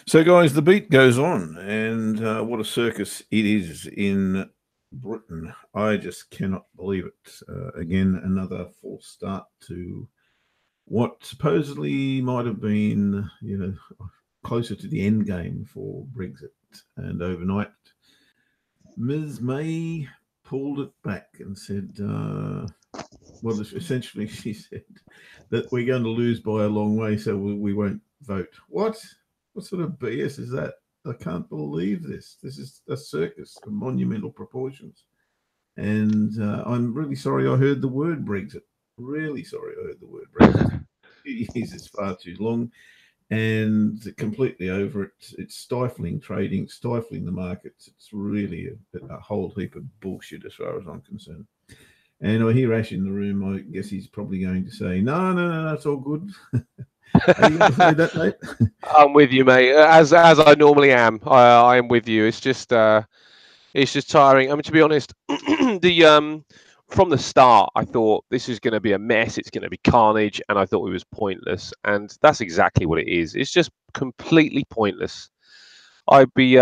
So, guys, the beat goes on, and what a circus it is in Britain. I just cannot believe it. Again, another false start to what supposedly might have been, closer to the end game for Brexit. And overnight, Ms. May pulled it back and said, well, essentially, she said that we're going to lose by a long way, so we won't vote. What? What sort of BS is that? I can't believe this. This is a circus of monumental proportions. And I'm really sorry I heard the word Brexit. Really sorry I heard the word Brexit. 2 years is far too long, and completely over it. It's stifling trading, stifling the markets. It's really a whole heap of bullshit as far as I'm concerned. And I hear Ash in the room. I guess he's probably going to say, no, it's all good. Are you going to say that, mate? I'm with you, mate. As I normally am, I am with you. It's just tiring. I mean, to be honest, the from the start, I thought this is going to be a mess. It's going to be carnage, and I thought it was pointless. And that's exactly what it is. It's just completely pointless. I'd be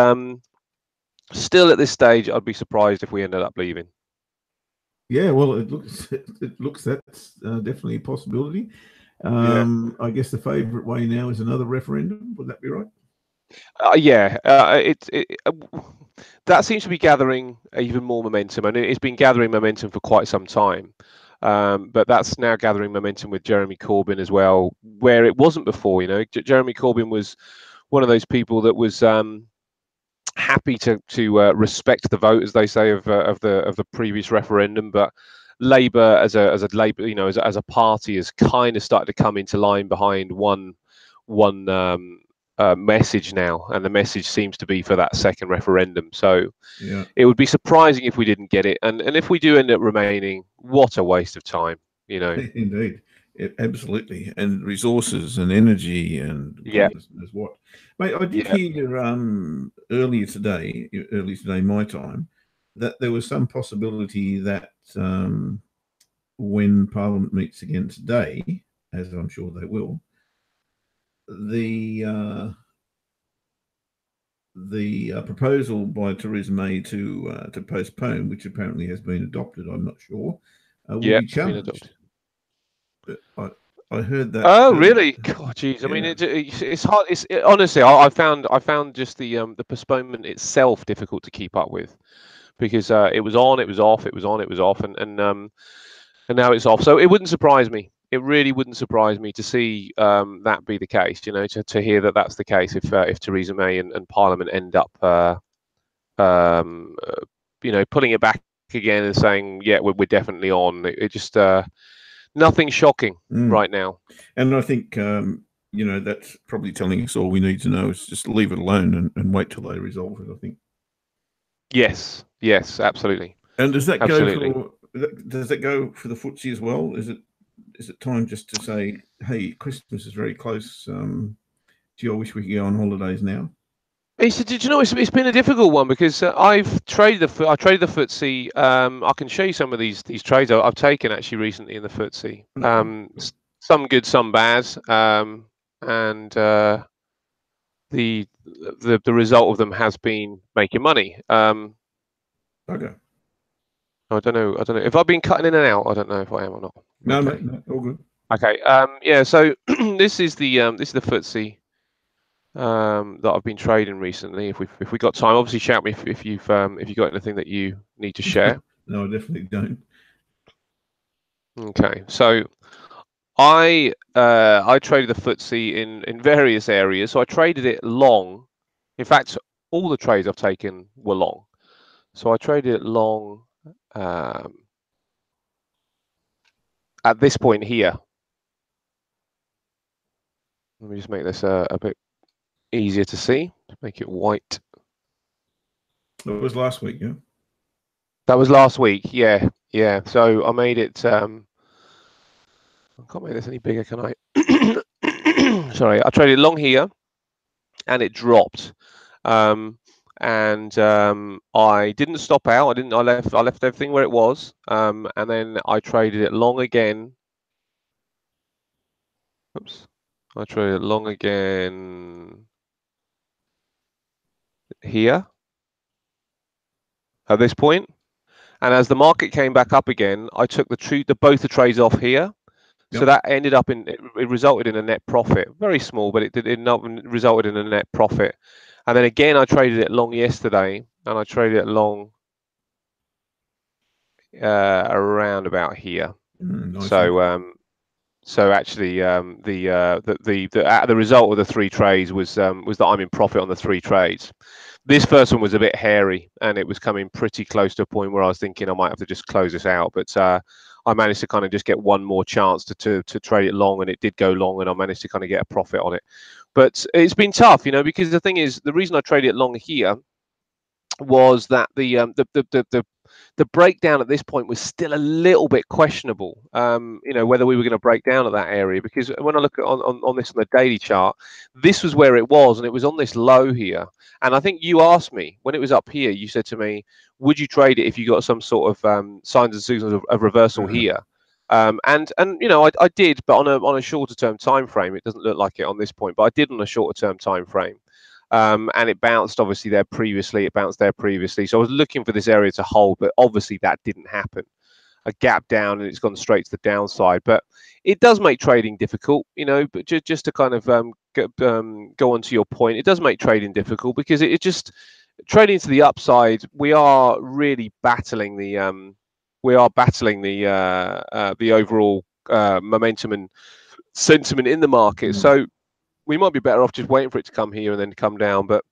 still at this stage. I'd be surprised if we ended up leaving. Yeah, well, it looks that's definitely a possibility. I guess the favourite way now is another referendum. Would that be right? Yeah, that seems to be gathering even more momentum, and it's been gathering momentum for quite some time. But that's now gathering momentum with Jeremy Corbyn as well, where it wasn't before. Jeremy Corbyn was one of those people that was happy to respect the vote, as they say, of the previous referendum, but Labour as a Labour, as a party, has kind of started to come into line behind one message now, and the message seems to be for that second referendum. So yeah, it would be surprising if we didn't get it, and if we do end up remaining, what a waste of time, Indeed. Absolutely. And resources and energy and Yeah, goodness knows what. Mate, I did yeah, hear earlier today, my time, that there was some possibility that when Parliament meets again today, as I'm sure they will, the proposal by Theresa May to postpone, which apparently has been adopted, I'm not sure, will yeah, be it's been challenged. adopted. I heard that. Oh, really? God, geez. I mean, Yeah. it's hard. Honestly, I found just the postponement itself difficult to keep up with, because it was on, it was off, it was on, it was off, and now it's off. So it wouldn't surprise me. It really wouldn't surprise me to see that be the case. To hear that that's the case if Theresa May and Parliament end up pulling it back again and saying, yeah, we're definitely on. It just nothing shocking right now. And I think that's probably telling us all we need to know is just leave it alone and wait till they resolve it, I think. Yes, absolutely. And does that absolutely. go for the FTSE as well? Is it time just to say, hey, Christmas is very close. Gee, I wish we could go on holidays now? Did you know it's been a difficult one because I traded the FTSE. I can show you some of these trades I've taken actually recently in the FTSE. Some good, some bad, and the result of them has been making money. Okay. I don't know if I've been cutting in and out. I don't know if I am or not. No, okay. no, all good. Okay. Yeah. So this is the FTSE that I've been trading recently. If we got time, obviously shout me if you've got anything that you need to share. No, I definitely don't. Okay. So I traded the FTSE in various areas. So I traded it long. In fact, all the trades I've taken were long. So I traded it long at this point here. Let me just make this a bit easier to see. Make it white. That was last week, yeah? That was last week, yeah. So I made it. I can't make this any bigger, can I? Sorry, I traded long here, and it dropped. I didn't stop out. I left everything where it was. And then I traded it long again. Oops. I traded it long again here at this point. And as the market came back up again, I took both the trades off here. Yep. So that ended up it resulted in a net profit, very small, but it not resulted in a net profit. And then again, I traded it long yesterday, and I traded it long around about here. Nice. So actually, the result of the three trades was that I'm in profit on the three trades. This first one was a bit hairy, and it was coming pretty close to a point where I was thinking I might have to just close this out. But I managed to kind of just get one more chance to trade it long, and it did go long, and I managed to kind of get a profit on it. But it's been tough, because the thing is, the reason I traded it long here was that the breakdown at this point was still a little bit questionable. Whether we were going to break down at that area, because when I look at on this on the daily chart, this was where it was, and it was on this low here. And I think you asked me when it was up here. You said to me, "Would you trade it if you got some sort of signs and signals of reversal here?" And I did, but on a shorter term time frame. It doesn't look like it on this point, but I did on a shorter term time frame. And it bounced obviously there previously. So I was looking for this area to hold, but obviously that didn't happen. A gap down, and it's gone straight to the downside. But it does make trading difficult, But just to kind of go on to your point, it does make trading difficult because it just trading to the upside. We are really battling the overall momentum and sentiment in the market. So we might be better off just waiting for it to come here and then come down. But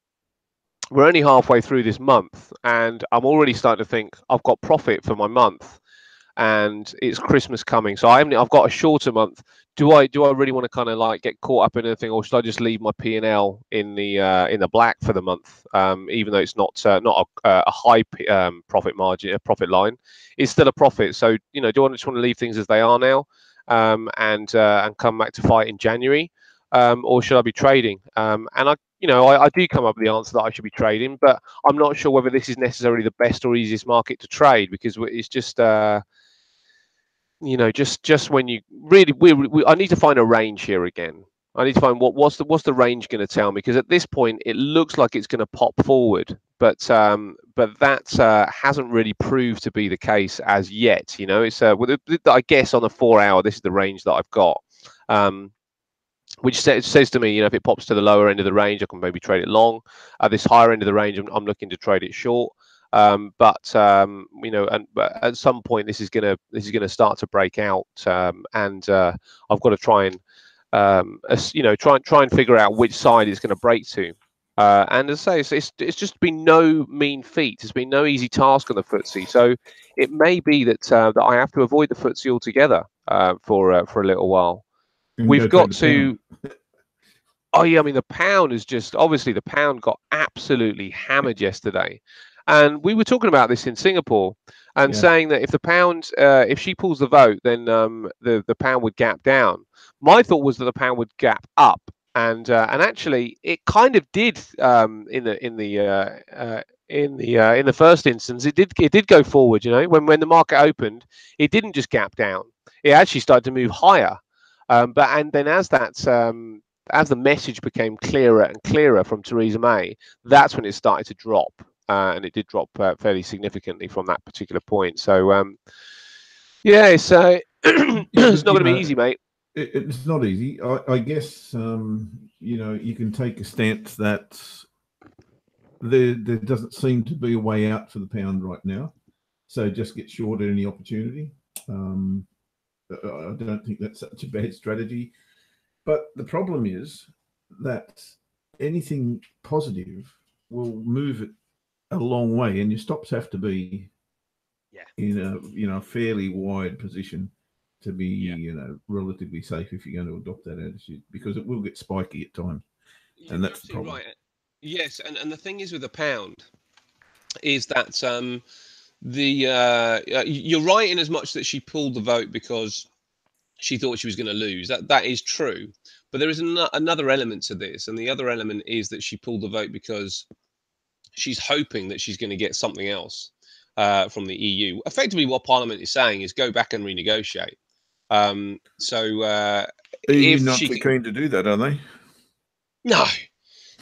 we're only halfway through this month, and I'm already starting to think I've got profit for my month, and it's Christmas coming. So I've got a shorter month. Do I really want to kind of like get caught up in anything, or should I just leave my P&L in the black for the month, even though it's not a high profit margin, a profit line? It's still a profit. So do I just want to leave things as they are now, and come back to fight in January? Or should I be trading? And I do come up with the answer that I should be trading, but I'm not sure whether this is necessarily the best or easiest market to trade, because it's just, just when you really, I need to find a range here again. I need to find what's the range going to tell me, because at this point it looks like it's going to pop forward, but that hasn't really proved to be the case as yet. It's I guess on the 4 hour, this is the range that I've got. Which says to me, if it pops to the lower end of the range, I can maybe trade it long. At this higher end of the range, I'm looking to trade it short. But at some point, this is gonna start to break out, and I've got to try and try and figure out which side it's going to break to. And as I say, it's just been no mean feat. It's been no easy task on the FTSE. So it may be that that I have to avoid the FTSE altogether for a little while. And We've go trade got the pound. to. Oh yeah, I mean the pound is just obviously the pound got absolutely hammered yesterday, and we were talking about this in Singapore and Yeah. saying that if the pound, if she pulls the vote, then the pound would gap down. My thought was that the pound would gap up, and actually it kind of did in the first instance. It did go forward. You know, when the market opened, it didn't just gap down. It actually started to move higher. And then as the message became clearer and clearer from Theresa May, that's when it started to drop, and it did drop fairly significantly from that particular point. So yeah, it's Yeah, it's but not going to be easy, mate. it's not easy. I guess you can take a stance that there doesn't seem to be a way out for the pound right now, so just get short at any opportunity. I don't think that's such a bad strategy. But the problem is that anything positive will move it a long way, and your stops have to be in a fairly wide position to be relatively safe if you're going to adopt that attitude, because it will get spiky at times, Yeah, and you're that's the absolutely problem. right. Yes, and the thing is with the pound is that you're right in as much that she pulled the vote because she thought she was going to lose. That is true, but there is another element to this, and the other element is that she pulled the vote because she's hoping that she's going to get something else from the EU. Effectively, what Parliament is saying is go back and renegotiate. EU If not she so can, keen to do that, are they? no,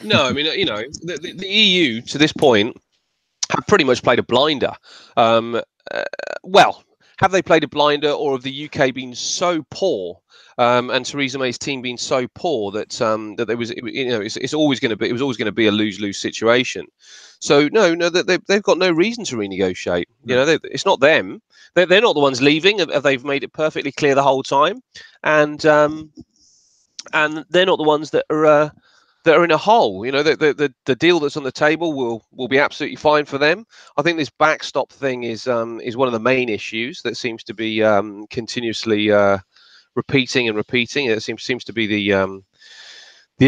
no, I mean, the EU to this point have pretty much played a blinder. Um, uh, well, have they played a blinder, or have the UK been so poor, and Theresa May's team been so poor that there was, it's always going to be, it was always going to be a lose-lose situation. So no, they've got no reason to renegotiate. You No. know, it's not them. They're not the ones leaving. They've made it perfectly clear the whole time, and they're not the ones that are in a hole. You know, the deal that's on the table will be absolutely fine for them. I think this backstop thing is one of the main issues that seems to be continuously repeating and repeating. It seems to be the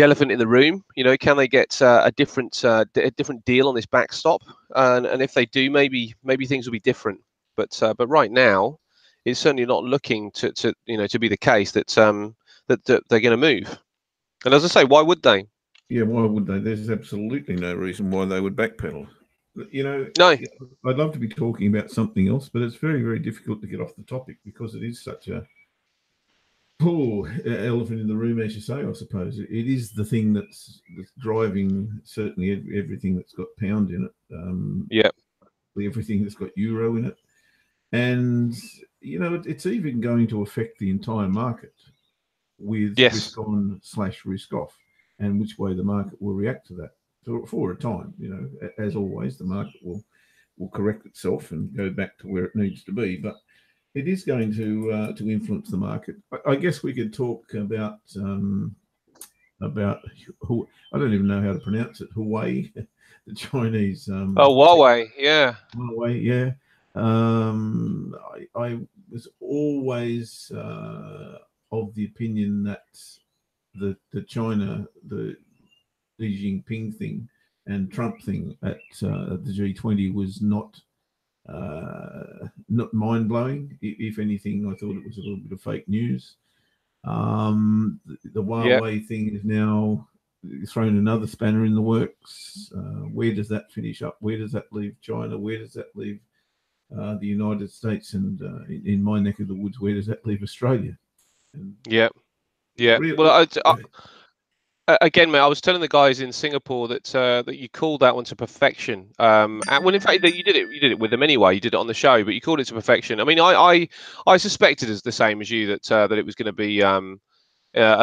elephant in the room. You know, can they get a different deal on this backstop? And if they do, maybe things will be different. But right now, it's certainly not looking to be the case that that they're going to move. And as I say, why would they? Yeah, why would they? There's absolutely no reason why they would backpedal. You know, No. I'd love to be talking about something else, but it's very, very difficult to get off the topic because it is such a elephant in the room, as you say. I suppose it is the thing that's driving certainly everything that's got pound in it. Yeah. Everything that's got euro in it, and it's even going to affect the entire market with Yes. risk on / risk off, and which way the market will react to that for a time. As always, the market will correct itself and go back to where it needs to be, but it is going to influence the market. I guess we could talk about I don't even know how to pronounce it. Hawaii, the Chinese. Oh, Huawei. Yeah. Huawei, yeah. I was always of the opinion that the China, the Xi Jinping thing and Trump thing at the G20 was not mind blowing. If anything, I thought it was a little bit of fake news. The Yeah. Huawei thing is now thrown another spanner in the works. Where does that finish up? Where does that leave China? Where does that leave the United States? And in my neck of the woods, where does that leave Australia? And Yeah. Yeah. really, Well, again, mate, I was telling the guys in Singapore that you called that one to perfection. And well, in fact, that you did it with them anyway. You did it on the show, but you called it to perfection. I mean, I suspected as the same as you that it was going to be a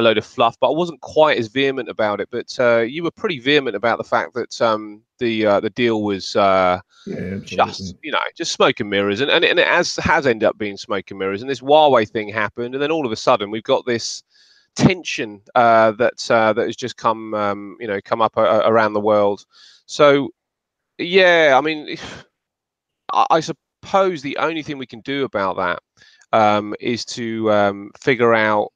load of fluff, but I wasn't quite as vehement about it. But you were pretty vehement about the fact that the deal was yeah, absolutely. just smoke and mirrors, and it has ended up being smoke and mirrors. And this Huawei thing happened, and then all of a sudden we've got this tension that has just come come up around the world. So yeah, I mean, I suppose the only thing we can do about that is to figure out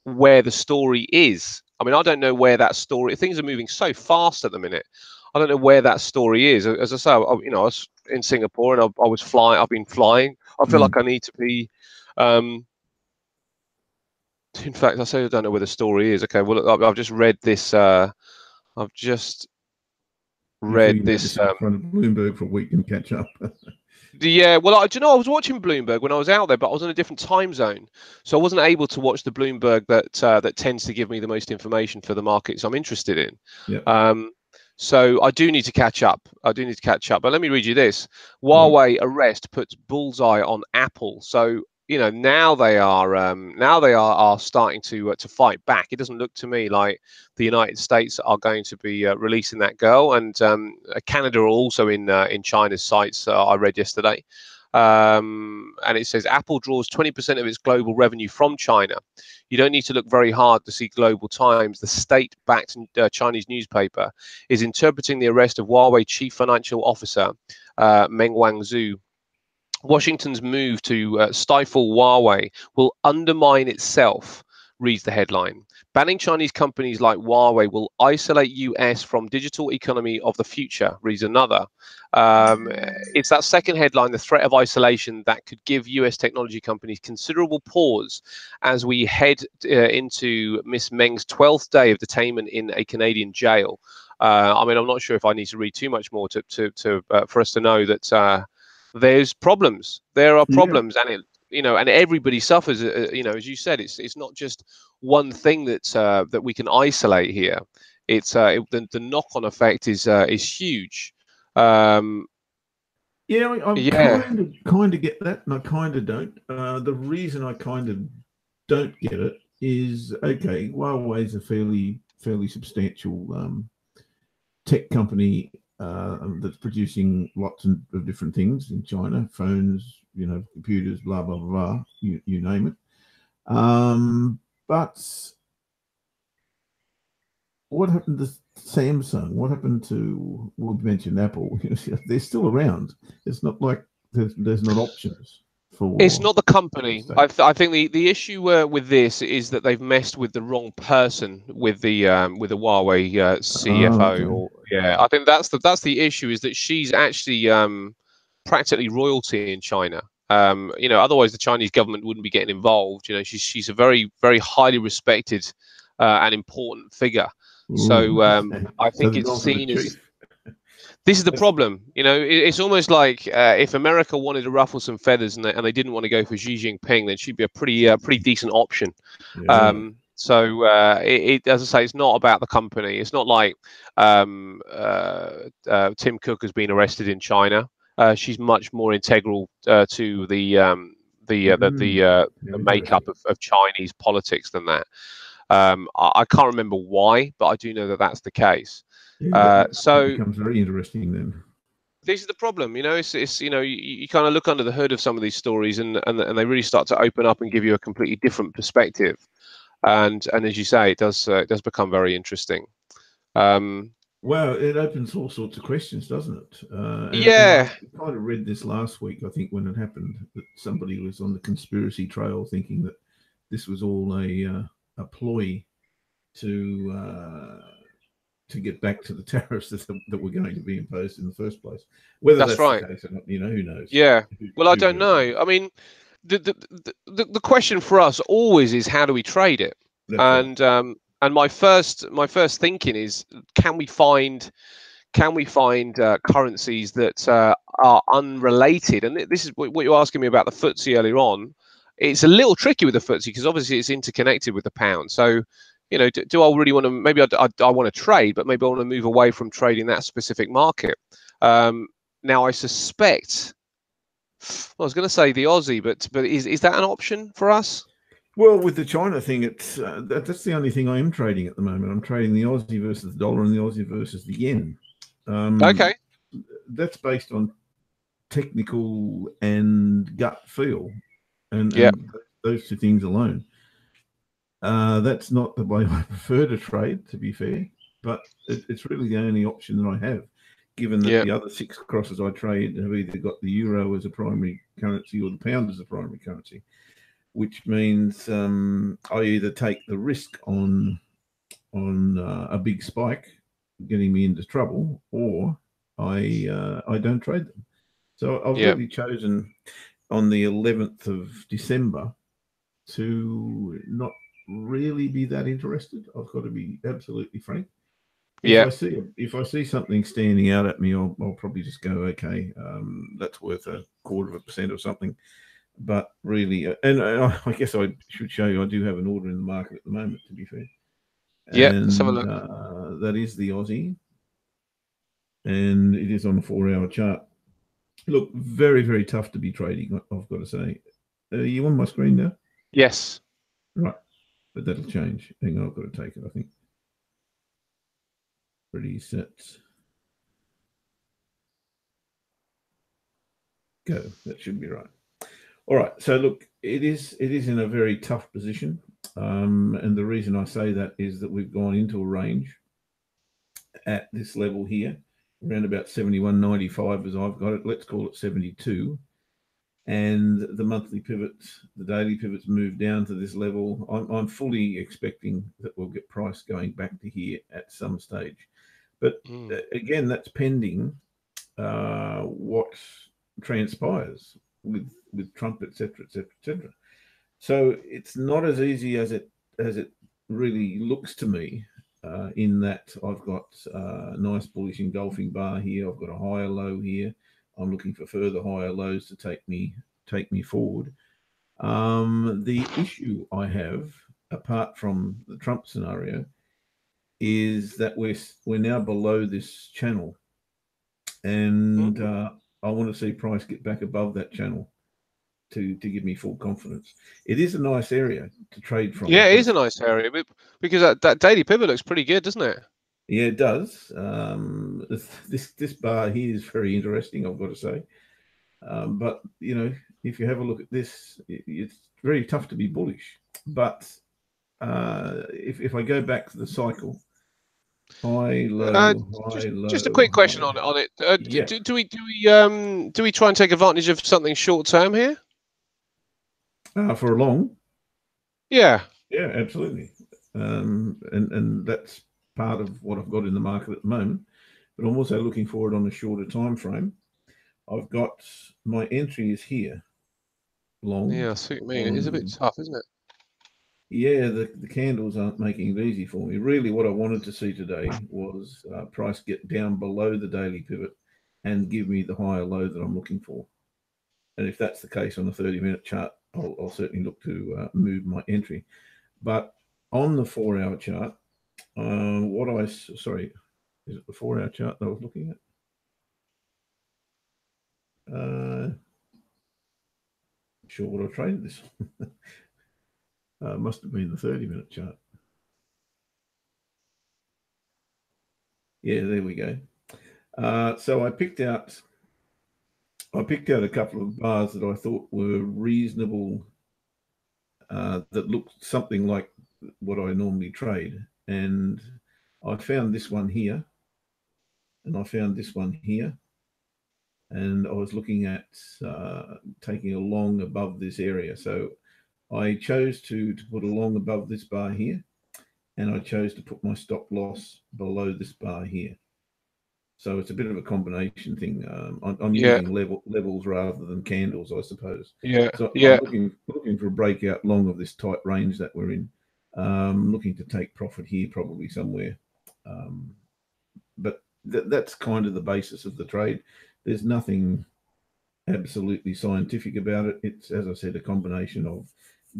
where the story is. I mean, I don't know where that story. Things are moving so fast at the minute. I don't know where that story is. As I say, I was in Singapore and I was flying. I've been flying. I feel like I need to be. In fact, I say I don't know where the story is. Okay, well, I've just read this. I've just read this. In front of Bloomberg for a week and catch up. Yeah, well, do you know, I was watching Bloomberg when I was out there, but I was in a different time zone, so I wasn't able to watch the Bloomberg that tends to give me the most information for the markets I'm interested in. Yeah. So I do need to catch up. I do need to catch up. But let me read you this: Huawei arrest puts bullseye on Apple. So now they are starting to fight back. It doesn't look to me like the United States are going to be releasing that girl, and Canada are also in China's sights. I read yesterday, and it says Apple draws 20% of its global revenue from China. You don't need to look very hard to see Global Times, the state-backed Chinese newspaper, is interpreting the arrest of Huawei chief financial officer Meng Wanzhou. Washington's move to stifle Huawei will undermine itself, reads the headline. Banning Chinese companies like Huawei will isolate US from digital economy of the future, reads another. It's that second headline, the threat of isolation, that could give US technology companies considerable pause as we head into Miss Meng's 12th day of detainment in a Canadian jail. I mean, I'm not sure if I need to read too much more for us to know that there's problems. There are problems, and and everybody suffers. As you said, it's not just one thing that we can isolate here. It's the knock-on effect is huge. I kind of get that, and I kind of don't. The reason I kind of don't get it is, okay, Huawei is a fairly substantial tech company that's producing lots of different things in China, phones, computers, blah, blah, blah, you name it. But what happened to Samsung? What happened to, we mentioned Apple? They're still around. It's not like there's not options. It's not the company. I think the issue with this is that they've messed with the wrong person with the Huawei CFO. Okay. I think that's the issue, is that she's actually practically royalty in China. Otherwise the Chinese government wouldn't be getting involved. She's a very, very highly respected and important figure. So I think it's seen as. This is the problem. It's almost like if America wanted to ruffle some feathers and they didn't want to go for Xi Jinping, then she'd be a pretty decent option. Yeah. So as I say, it's not about the company. It's not like Tim Cook has been arrested in China. She's much more integral to the makeup of Chinese politics than that. I can't remember why, but I do know that that's the case. So it becomes very interesting then. This is the problem, it's you kind of look under the hood of some of these stories, and they really start to open up and give you a completely different perspective, and as you say, it does become very interesting. Well, it opens all sorts of questions, doesn't it? And I kind of read this last week, I think, when it happened, that somebody was on the conspiracy trail thinking that this was all a ploy to get back to the tariffs that were going to be imposed in the first place. Whether that's right. The case or not, who knows? Yeah. Well, I don't know. I mean, the question for us always is, how do we trade it? That's right. And my first thinking is, can we find currencies that are unrelated? And this is what you're asking me about the FTSE earlier on. It's a little tricky with the FTSE because obviously it's interconnected with the pound. So, do I really want to? Maybe I want to trade, but maybe I want to move away from trading that specific market. Now, I suspect. I was going to say the Aussie, but is that an option for us? Well, with the China thing, it's that's the only thing I am trading at the moment. I'm trading the Aussie versus the dollar and the Aussie versus the yen. Okay. That's based on technical and gut feel, and those two things alone. That's not the way I prefer to trade, to be fair, but it's really the only option that I have, given that Yeah. the other 6 crosses I trade have either got the euro as a primary currency or the pound as a primary currency, which means I either take the risk on a big spike getting me into trouble, or I don't trade them. So I've Yeah. really chosen on the 11th of December to not really be that interested. I've got to be absolutely frank. If Yeah. I see something standing out at me, I'll probably just go, okay, that's worth 0.25% or something. But really, and I guess I should show you, I do have an order in the market at the moment, to be fair. Yeah. Let's have a And look. that is the Aussie, and it is on a 4-hour chart. Look, very, very tough to be trading, I've got to say. Are you on my screen now? Yes. Right, but that'll change. Hang on, I've got to take it, I think. Reset. Go. That should be right. All right. So look, it is in a very tough position, and the reason I say that is that we've gone into a range at this level here, around about 71.95 as I've got it. Let's call it 72. And the monthly pivots, the daily pivots move down to this level. I'm fully expecting that we'll get price going back to here at some stage. But again, that's pending what transpires with Trump, etc., etc., etc. So it's not as easy as it really looks to me. In that I've got a nice bullish engulfing bar here. I've got a higher low here. I'm looking for further higher lows to take me forward. The issue I have, apart from the Trump scenario, is that we're now below this channel, and I want to see price get back above that channel to give me full confidence. It is a nice area to trade from. Yeah, it is a nice area because that daily pivot looks pretty good, doesn't it? Yeah, it does. This bar here is very interesting, I've got to say. But you know, if you have a look at this, it's very tough to be bullish. But if I go back to the cycle, high, low, high, Just a low, quick question high. on it. Yeah. Do we try and take advantage of something short term here? For a long. Yeah. Yeah, absolutely. And that's part of what I've got in the market at the moment. But I'm also looking for it on a shorter time frame. I've got my entry is here, long. Yeah, I see what you mean. It is a bit tough, isn't it? Yeah, the candles aren't making it easy for me. Really, what I wanted to see today was price get down below the daily pivot and give me the higher low that I'm looking for. And if that's the case on the 30-minute chart, I'll certainly look to move my entry. But on the 4-hour chart, sorry, is it the 4-hour chart that I was looking at? Sure what I traded this. Must have been the 30-minute chart. Yeah, there we go. So I picked out a couple of bars that I thought were reasonable, that looked something like what I normally trade. And I found this one here, and I found this one here. And I was looking at taking a long above this area. So I chose to put a long above this bar here, and I chose to put my stop loss below this bar here. So it's a bit of a combination thing. I'm using levels rather than candles, I suppose. Yeah. So Yeah. I'm looking for a breakout long of this tight range that we're in. Looking to take profit here, probably somewhere. But that's kind of the basis of the trade. There's nothing absolutely scientific about it. It's, as I said, a combination of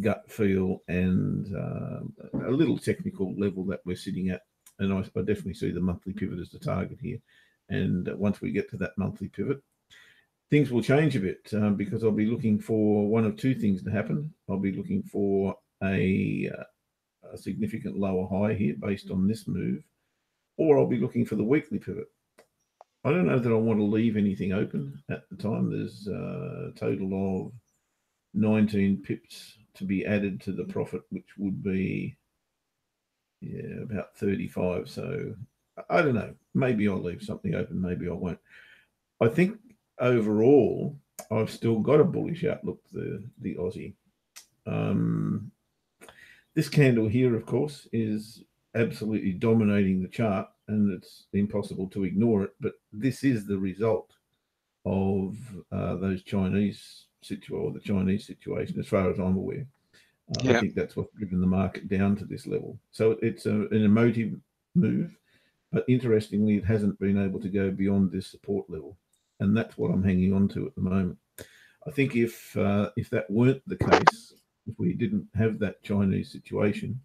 gut feel and a little technical level that we're sitting at. And I definitely see the monthly pivot as the target here. And once we get to that monthly pivot, things will change a bit, because I'll be looking for one of two things to happen. I'll be looking for a significant lower high here based on this move, or I'll be looking for the weekly pivot. I don't know that I want to leave anything open at the time. There's a total of 19 pips to be added to the profit, which would be about 35. So I don't know. Maybe I'll leave something open. Maybe I won't. I think overall, I've still got a bullish outlook, the Aussie. This candle here, of course, is absolutely dominating the chart, and it's impossible to ignore it. But this is the result of those Chinese the Chinese situation, as far as I'm aware. I think that's what's driven the market down to this level. So it's an emotive move, but interestingly, it hasn't been able to go beyond this support level, and that's what I'm hanging on to at the moment. I think if that weren't the case, if we didn't have that Chinese situation,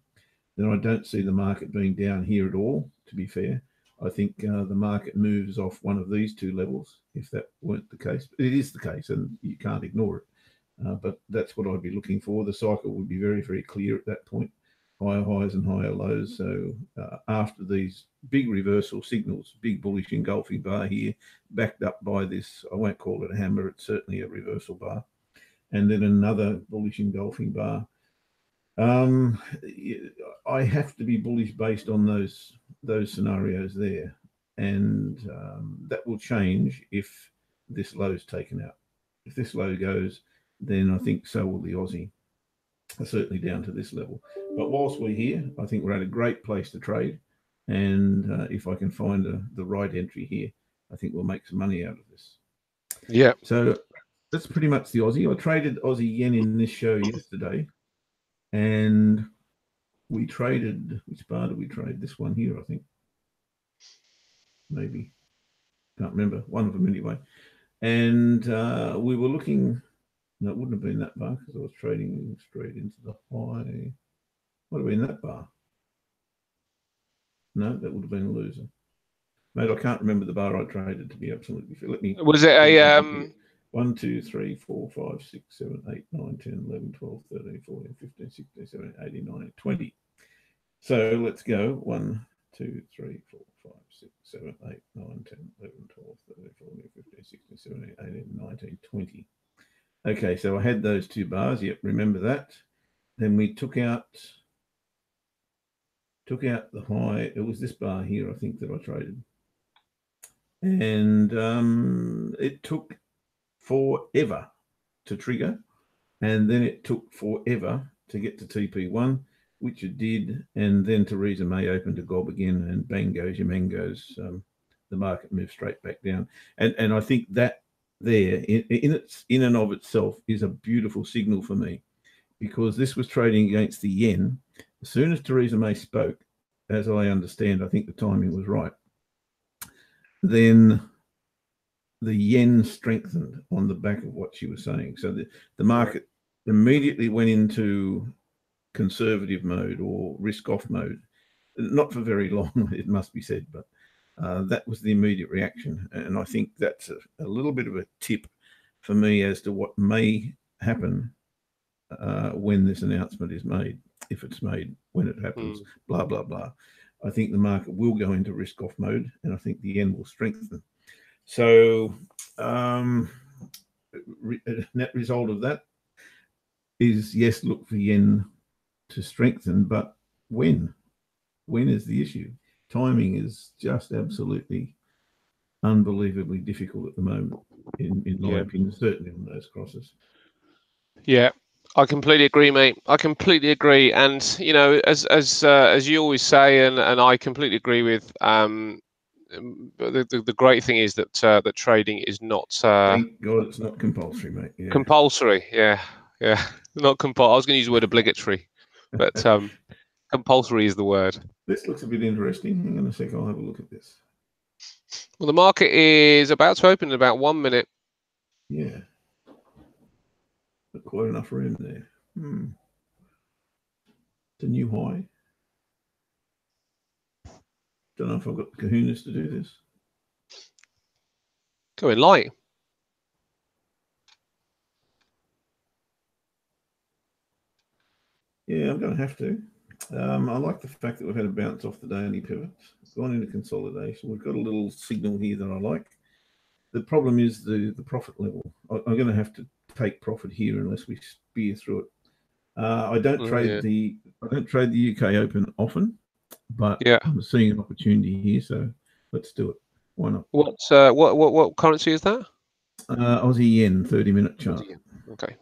then I don't see the market being down here at all, to be fair. I think the market moves off one of these two levels if that weren't the case. But it is the case, and you can't ignore it. But that's what I'd be looking for. The cycle would be very, very clear at that point. Higher highs and higher lows. So after these big reversal signals, big bullish engulfing bar here, backed up by this, I won't call it a hammer, it's certainly a reversal bar. And then another bullish engulfing bar. I have to be bullish based on those scenarios there. And that will change if this low is taken out. If this low goes, then I think so will the Aussie. Certainly down to this level. But whilst we're here, I think we're at a great place to trade. And if I can find the right entry here, I think we'll make some money out of this. Yeah. So that's pretty much the Aussie. I traded Aussie yen in this show yesterday. And we traded, which bar did we trade? This one here, I think. Maybe. Can't remember. One of them anyway. And we were looking... No, it wouldn't have been that bar because I was trading straight into the high. What would have been that bar? No, that would have been a loser. Mate, I can't remember the bar I traded, to be absolutely fair. Let me. Was it a 1, 2, 3, 4, 5, 6, 7, 8, 9, 10, 11, 12, 13, 14, 15, 16, 17, 18, 19, 20. So let's go. 1, 2, 3, 4, 5, 6, 7, 8, 9, 10, 11, 12, 13, 14, 15, 16, 17, 18, 19, 20. Okay, so I had those two bars. Yep, remember that. Then we took out the high. It was this bar here, I think, that I traded. And it took forever to trigger. And then it took forever to get to TP1, which it did. And then Theresa May opened to gob again, and bang goes your mangoes. The market moved straight back down. And I think that there in and of itself is a beautiful signal for me, because this was trading against the yen. As soon as Theresa May spoke, as I understand, I think the timing was right, then the yen strengthened on the back of what she was saying. So the market immediately went into conservative mode or risk off mode. Not for very long, it must be said, but that was the immediate reaction. And I think that's a little bit of a tip for me as to what may happen when this announcement is made, if it's made, when it happens, blah, blah, blah. I think the market will go into risk off mode, and I think the yen will strengthen. So net result of that is, yes, look for yen to strengthen, but when? When is the issue? Timing is just absolutely unbelievably difficult at the moment, in my opinion, certainly on those crosses. Yeah, I completely agree, mate. I completely agree. And, you know, as you always say, and I completely agree with, the great thing is that that trading is not... Thank God it's not compulsory, mate. Yeah. Compulsory, yeah. Not compulsory. I was going to use the word obligatory, but compulsory is the word. This looks a bit interesting. Hang on a sec, I'll have a look at this. Well, the market is about to open in about 1 minute. Yeah. But quite enough room there. It's a new high. Don't know if I've got the kahunas to do this. Going light. Yeah, I'm going to have to. I like the fact that we've had a bounce off the daily pivot. It's gone into consolidation. We've got a little signal here that I like. The problem is the profit level. I'm going to have to take profit here unless we spear through it. I don't trade the UK Open often, but I'm seeing an opportunity here, so let's do it. Why not? What currency is that? Aussie yen 30-minute chart. Okay.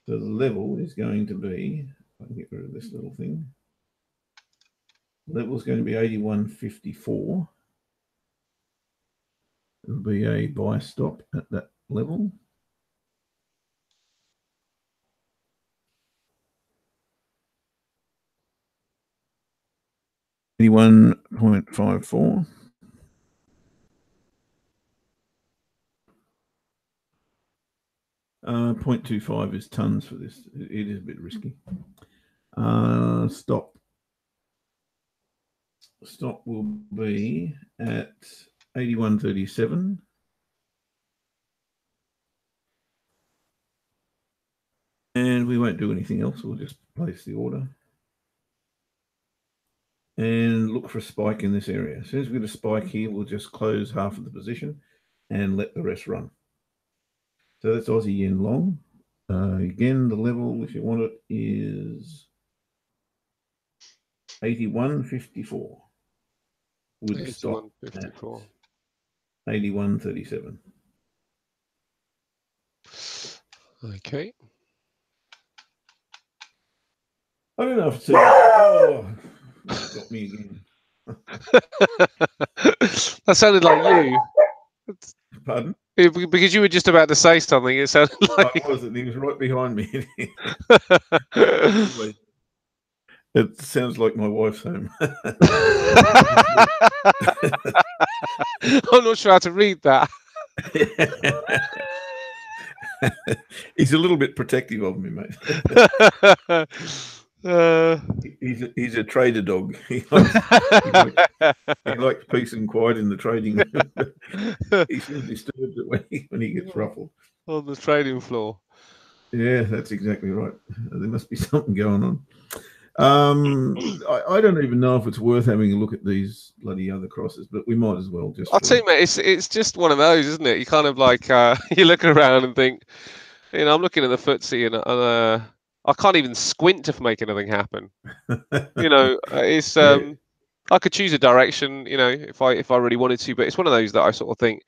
So the level is going to be, I can get rid of this little thing. Level is going to be 81.54. It'll be a buy stop at that level. $81.54. 0.25 is tons for this. It is a bit risky. Stop will be at 81.37. And we won't do anything else. We'll just place the order and look for a spike in this area. As soon as we get a spike here, we'll just close half of the position and let the rest run. So that's Aussie yen long. Again, the level, if you want it, is 81.54. Would stop at 81.37. Okay. I don't know if it's got me again. That sounded like you. Pardon? Because you were just about to say something. It sounded like I wasn't. He was right behind me. It sounds like my wife's home. I'm not sure how to read that. He's a little bit protective of me, mate. He's a trader dog. He likes peace and quiet in the trading. He seems disturbed when he gets ruffled on the trading floor. Yeah, that's exactly right. There must be something going on. I don't even know if it's worth having a look at these bloody other crosses, but we might as well. I'll tell you, mate, it's just one of those, isn't it? You kind of like you look around and think, I'm looking at the FTSE and I can't even squint to make anything happen. It's I could choose a direction, if I really wanted to, but it's one of those that I sort of think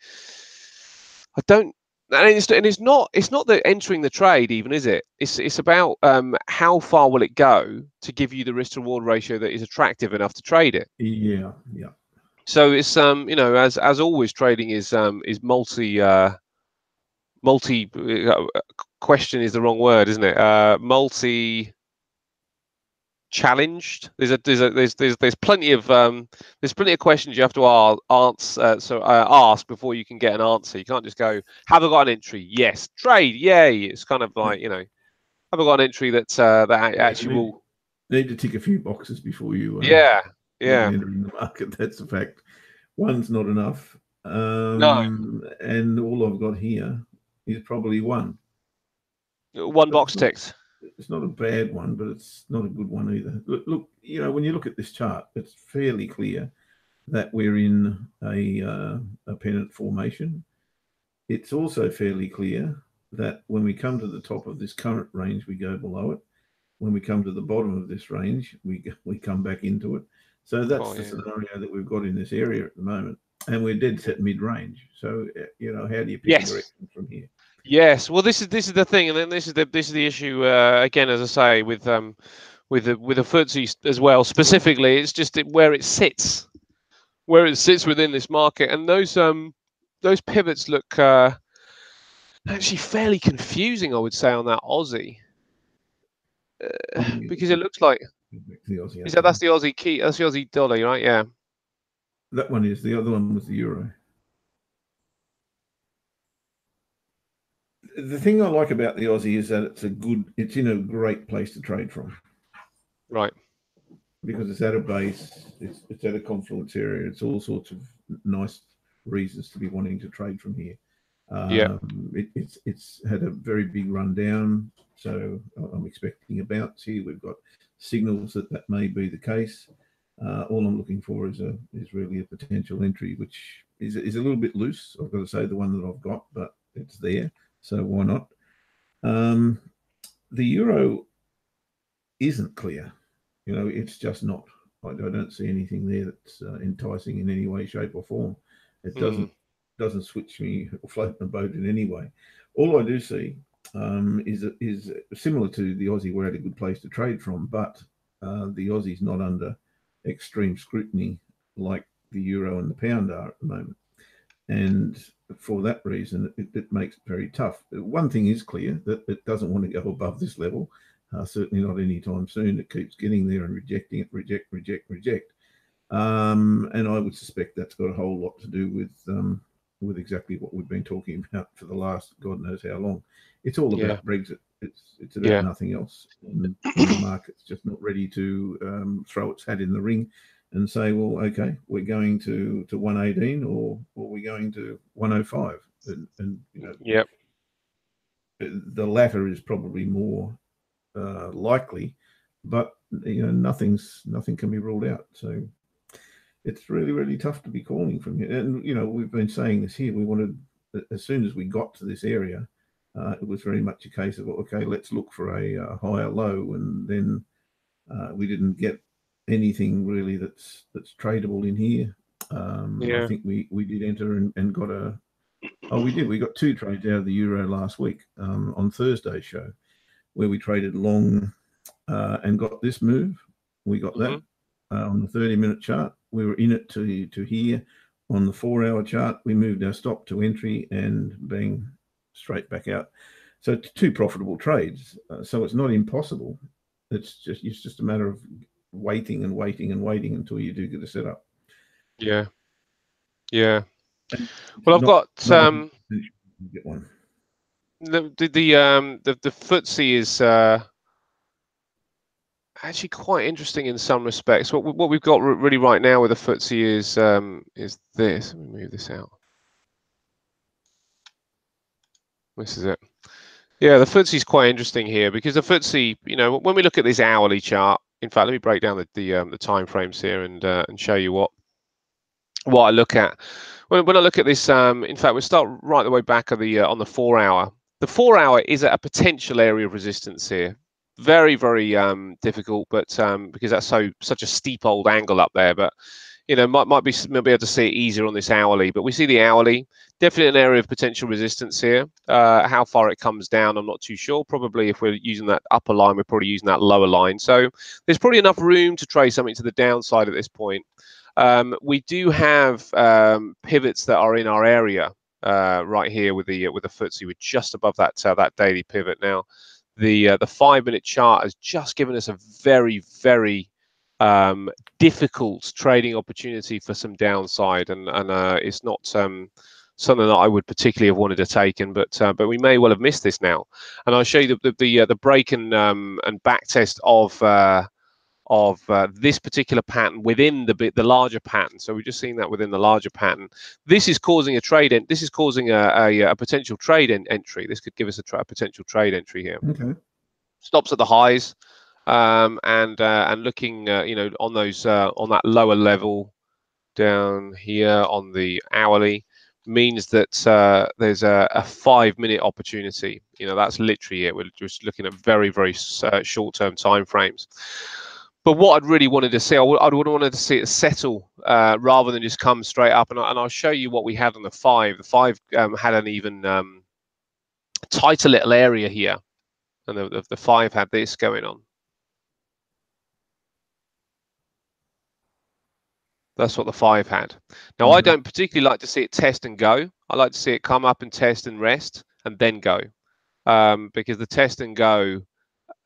I don't. And it's not the entering the trade even, is it? It's about how far will it go to give you the risk to reward ratio that is attractive enough to trade it. Yeah. So it's as always, trading is multi question is the wrong word, isn't it? Multi challenged. There's plenty of questions you have to ask before you can get an answer. You can't just go, have I got an entry? Yes. Trade? Yay. It's kind of like, have I got an entry that actually will need to tick a few boxes before you enter in the market. That's a fact. One's not enough. No. And all I've got here is probably one box ticked. It's not a bad one, but it's not a good one either. Look, when you look at this chart, it's fairly clear that we're in a pennant formation. It's also fairly clear that when we come to the top of this current range, we go below it. When we come to the bottom of this range, we come back into it. So that's the scenario that we've got in this area at the moment, and we're dead set mid-range. So how do you pick a direction from here? Yes, well, this is the thing, and then this is the issue again, as I say, with the FTSE as well. Specifically, it's just where it sits within this market, and those pivots look actually fairly confusing, I would say, on that Aussie, because it looks like that's the Aussie key, that's the Aussie dollar, right? Yeah, that one is. The other one was the euro. The thing I like about the Aussie is that it's in a great place to trade from. Right. Because it's at a base, it's at a confluence area. It's all sorts of nice reasons to be wanting to trade from here. It's had a very big run down, so I'm expecting a bounce here. We've got signals that may be the case. All I'm looking for is really a potential entry, which is a little bit loose. I've got to say, the one that I've got, but it's there. So why not? The euro isn't clear. You know, it's just not. I don't see anything there that's enticing in any way, shape, or form. It doesn't switch me or float the boat in any way. All I do see is similar to the Aussie. We're at a good place to trade from, but the Aussie's not under extreme scrutiny like the euro and the pound are at the moment. And for that reason, it makes it very tough. One thing is clear, that it doesn't want to go above this level, certainly not anytime soon. It keeps getting there and rejecting it, reject. And I would suspect that's got a whole lot to do with exactly what we've been talking about for the last God knows how long. It's all about Brexit. It's about nothing else. And the market's just not ready to throw its hat in the ring and say, well, okay, we're going to 118 or we're going to 105. And you know, the latter is probably more likely, but you know, nothing can be ruled out. So it's really, really tough to be calling from here. And you know, we've been saying this here. We wanted, as soon as we got to this area, it was very much a case of, okay, let's look for a higher low, and then we didn't get anything really that's tradable in here. I think we did enter and got a. Oh, we got two trades out of the euro last week on Thursday's show, where we traded long and got this move. We got that on the 30-minute chart. We were in it to here. On the 4-hour chart, we moved our stop to entry and bang, straight back out. So two profitable trades. So it's not impossible. It's just a matter of waiting until you do get a setup. Yeah. Well, I've got get one. The FTSE is actually quite interesting in some respects. What we've got really right now with the FTSE is this. Let me move this out. This is it. Yeah, the FTSE is quite interesting here because the FTSE, you know, when we look at this hourly chart, in fact, let me break down the time frames here and show you what I look at. When I look at this, in fact, we'll start right the way back on the 4-hour. The 4-hour is at a potential area of resistance here. Very, very difficult, but because that's such a steep old angle up there, but you know, might be able to see it easier on this hourly. But we see the hourly, definitely an area of potential resistance here. How far it comes down, I'm not too sure. Probably if we're using that upper line, we're probably using that lower line. So there's probably enough room to trade something to the downside at this point. We do have pivots that are in our area right here with the FTSE. We're just above that daily pivot now. The 5-minute chart has just given us a very, very difficult trading opportunity for some downside, and it's not something that I would particularly have wanted to take in, but we may well have missed this now. And I'll show you the break and back test of this particular pattern within the larger pattern. So we've just seen that within the larger pattern. This is causing a trade. This is causing a potential trade entry. This could give us a potential trade entry here. Okay. Stops at the highs, and looking, you know, on those on that lower level down here on the hourly means that there's a 5-minute opportunity. You know, that's literally it. We're just looking at very, very short-term time frames. But what I'd really wanted to see, I would have wanted to see it settle rather than just come straight up. And I'll show you what we had on the 5. The 5 had an even tighter little area here, and the 5 had this going on. That's what the 5 had. Now, I don't particularly like to see it test and go. I like to see it come up and test and rest and then go, because the test and go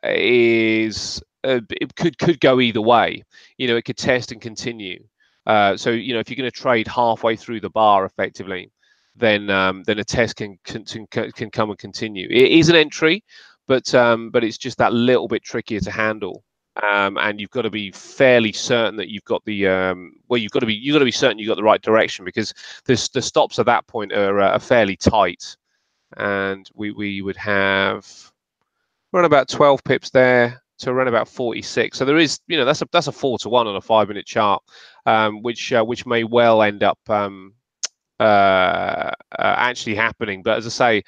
is it could go either way. You know, it could test and continue. So you know, if you're going to trade halfway through the bar effectively, then a test can come and continue. It is an entry, but it's just that little bit trickier to handle. And you've got to be fairly certain that you've got the well, you've got to be certain you've got the right direction, because the stops at that point are fairly tight, and we would have around about 12 pips there to around about 46. So there is, you know, that's a 4-to-1 on a 5-minute chart, which may well end up actually happening. But as I say,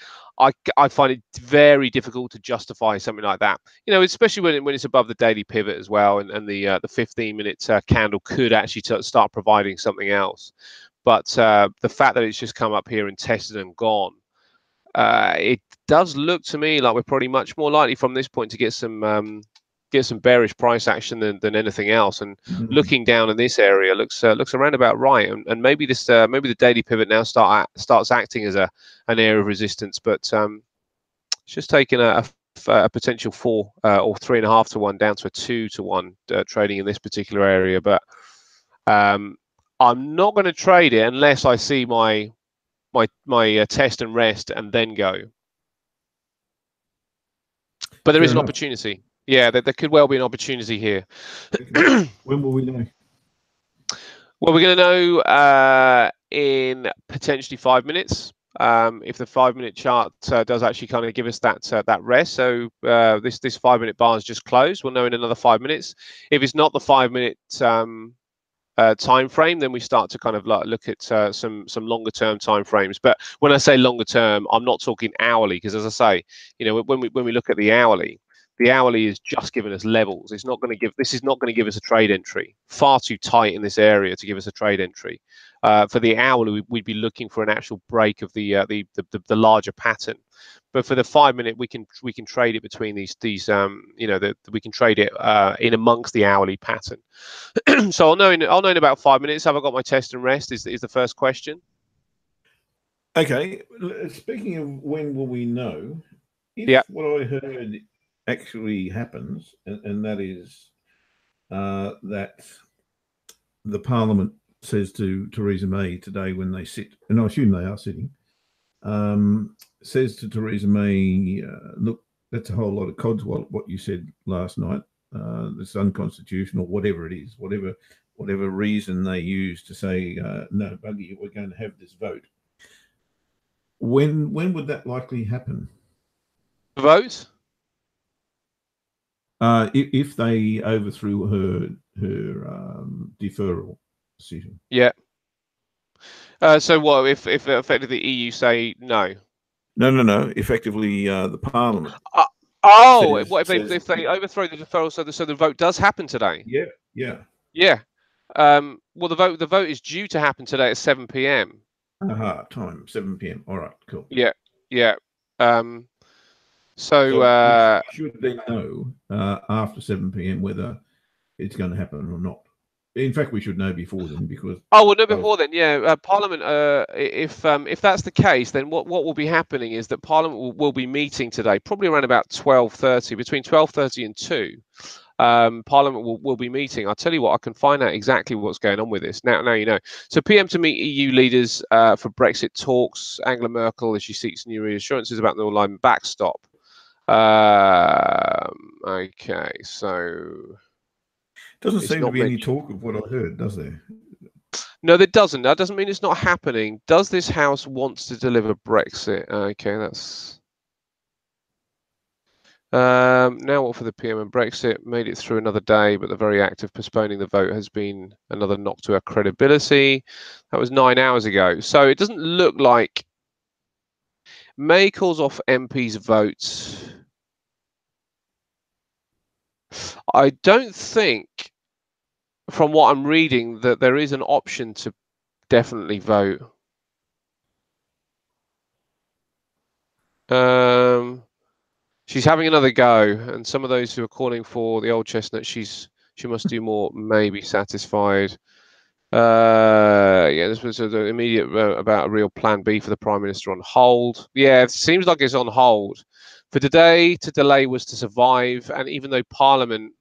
I find it very difficult to justify something like that. You know, especially when it's above the daily pivot as well, and the 15-minute candle could actually start providing something else. But the fact that it's just come up here and tested and gone, it does look to me like we're probably much more likely from this point to get some bearish price action than anything else. And looking down in this area looks around about right. And maybe this maybe the daily pivot now starts acting as an area of resistance, but it's just taking a potential 4 or 3.5 to 1 down to a 2 to 1 trading in this particular area. But I'm not going to trade it unless I see my test and rest and then go. But there is an opportunity. Yeah, there could well be an opportunity here. When will we know? Well, we're going to know in potentially 5 minutes. If the 5-minute chart does actually kind of give us that rest. So this 5-minute bar is just closed. We'll know in another 5 minutes. If it's not the 5-minute time frame, then we start to kind of look at some longer term time frames. But when I say longer term, I'm not talking hourly, because as I say, you know, when we look at the hourly is just giving us levels. It's not going to give, this is not going to give us a trade entry. Far too tight in this area to give us a trade entry. For the hourly, we'd be looking for an actual break of the larger pattern. But for the 5-minute, we can trade it between these you know, we can trade it in amongst the hourly pattern. So I'll know in about 5 minutes. Have I got my test and rest? Is the first question. Okay. Speaking of when will we know, if what I heard actually happens, and that is that the Parliament says to Theresa May today when they sit, and I assume they are sitting, says to Theresa May, look, that's a whole lot of codswallop, what you said last night. It's unconstitutional, whatever it is, whatever reason they use to say, no, buggy, we're going to have this vote. When would that likely happen? Vote? If they overthrew her deferral decision. Yeah. So what if effectively the EU say no? No. Effectively, the Parliament. What if they overthrow the deferral? So the vote does happen today. Yeah. Well, the vote is due to happen today at 7 p.m. Time 7 p.m. All right, cool. Yeah. So we should then know after 7 p.m. whether it's going to happen or not. In fact, we should know before then, because we'll know before then. Yeah, Parliament. If that's the case, then what will be happening is that Parliament will be meeting today, probably around about 12:30, between 12:30 and 2. Parliament will be meeting. I'll tell you what, I can find out exactly what's going on with this. Now you know. So PM to meet EU leaders for Brexit talks. Angela Merkel, as she seeks new reassurances about the Northern backstop. Okay, so doesn't seem to be any talk of what I heard, does there? No, there doesn't. That doesn't mean it's not happening. Does this House want to deliver Brexit? Okay, that's now what for the PM and Brexit? Made it through another day, but the very act of postponing the vote has been another knock to our credibility. That was 9 hours ago. So it doesn't look like May calls off MPs' votes. I don't think, from what I'm reading, that there is an option to definitely vote. She's having another go, and some of those who are calling for the old chestnut, she must do more, may be satisfied. Yeah, this was the immediate about a real plan B for the Prime Minister on hold. Yeah, it seems like it's on hold. For today, to delay was to survive, and even though Parliament,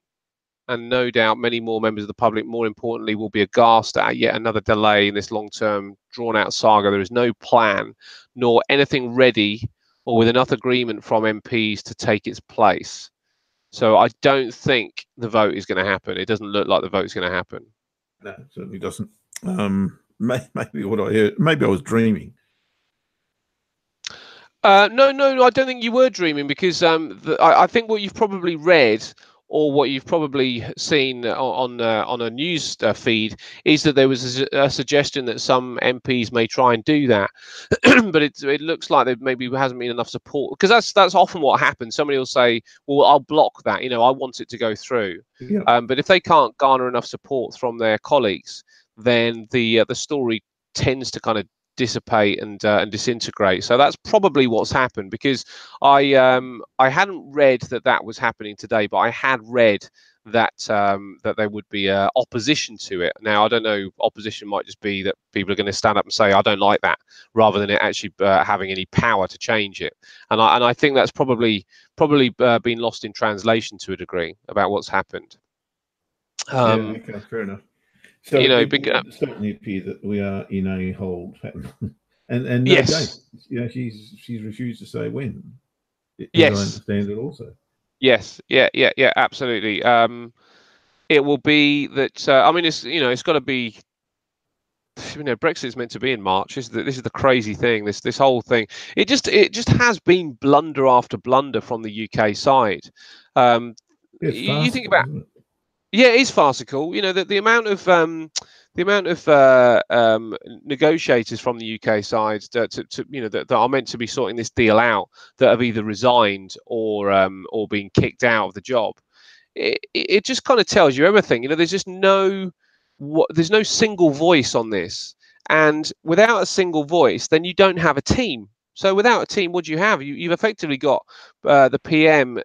and no doubt many more members of the public, more importantly, will be aghast at yet another delay in this long-term, drawn-out saga, there is no plan, nor anything ready or with enough agreement from MPs to take its place. So I don't think the vote is going to happen. It doesn't look like the vote is going to happen. No, it certainly doesn't. Maybe what I heard, maybe I was dreaming. No, I don't think you were dreaming, because I think what you've probably read, or what you've probably seen on a news feed, is that there was a suggestion that some MPs may try and do that, but it looks like there maybe hasn't been enough support, because that's often what happens. Somebody will say, "Well, I'll block that. You know, I want it to go through." Yeah. But if they can't garner enough support from their colleagues, then the story tends to kind of dissipate and disintegrate. So that's probably what's happened, because I hadn't read that was happening today, but I had read that that there would be opposition to it. Now, I don't know, opposition might just be that people are going to stand up and say, I don't like that, rather than it actually having any power to change it. And I think that's probably been lost in translation to a degree about what's happened. Yeah, okay, fair enough. So You know, it would certainly appear that we are in a hold pattern, and no yes, date. You know, she's refused to say when, as I yes, understand it. Also, yes, yeah, absolutely. It will be that. I mean, it's got to be. You know, Brexit is meant to be in March. This is the crazy thing. This whole thing. It just has been blunder after blunder from the UK side. it's You think farcical, about. isn't it? Yeah, it is farcical. You know, the amount of negotiators from the UK side to you know that are meant to be sorting this deal out, that have either resigned or been kicked out of the job. It just kind of tells you everything. You know, there's just there's no single voice on this, and without a single voice, then you don't have a team. So without a team, what do you have? You've effectively got the PM,